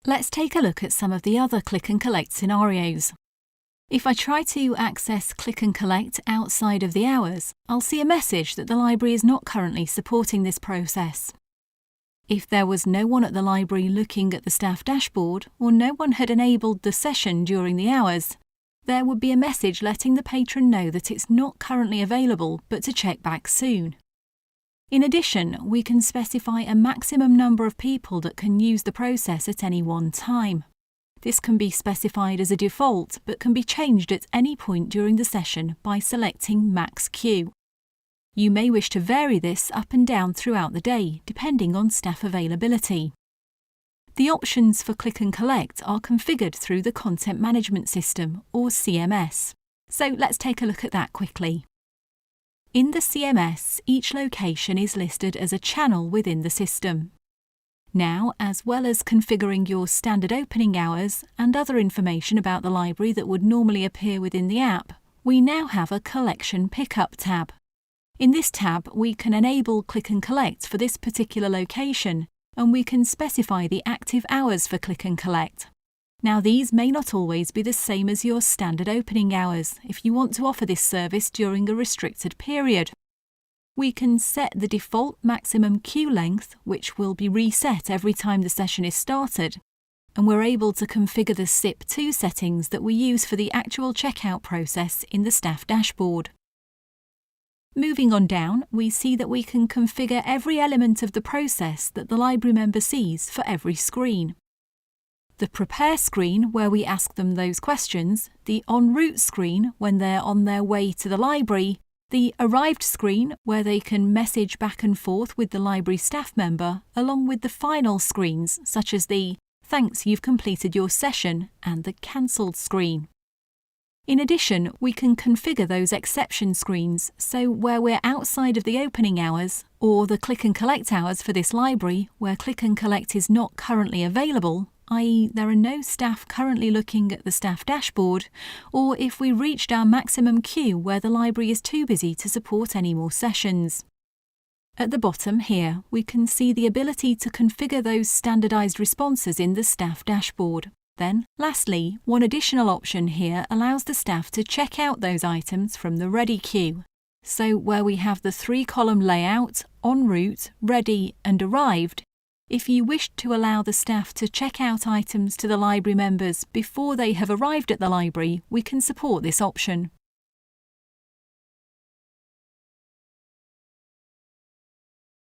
Let's take a look at some of the other click and collect scenarios. If I try to access click and collect outside of the hours, I'll see a message that the library is not currently supporting this process. If there was no one at the library looking at the staff dashboard, or no one had enabled the session during the hours, there would be a message letting the patron know that it's not currently available but to check back soon. In addition, we can specify a maximum number of people that can use the process at any one time. This can be specified as a default but can be changed at any point during the session by selecting Max Queue. You may wish to vary this up and down throughout the day, depending on staff availability. The options for click and collect are configured through the Content Management System, or CMS. So let's take a look at that quickly. In the CMS, each location is listed as a channel within the system. Now, as well as configuring your standard opening hours and other information about the library that would normally appear within the app, we now have a Collection Pickup tab. In this tab, we can enable click and collect for this particular location, and we can specify the active hours for click and collect. Now, these may not always be the same as your standard opening hours if you want to offer this service during a restricted period. We can set the default maximum queue length, which will be reset every time the session is started, and we're able to configure the SIP2 settings that we use for the actual checkout process in the staff dashboard. Moving on down, we see that we can configure every element of the process that the library member sees for every screen. The Prepare screen, where we ask them those questions, the En route screen, when they're on their way to the library, the Arrived screen, where they can message back and forth with the library staff member, along with the final screens, such as the Thanks, you've completed your session, and the Cancelled screen. In addition, we can configure those exception screens, so where we're outside of the opening hours, or the click and collect hours for this library, where click and collect is not currently available, i.e. there are no staff currently looking at the staff dashboard, or if we reached our maximum queue where the library is too busy to support any more sessions. At the bottom here, we can see the ability to configure those standardized responses in the staff dashboard. Then, lastly, one additional option here allows the staff to check out those items from the Ready queue. So where we have the 3-column layout, En route, Ready and Arrived, if you wish to allow the staff to check out items to the library members before they have arrived at the library, we can support this option.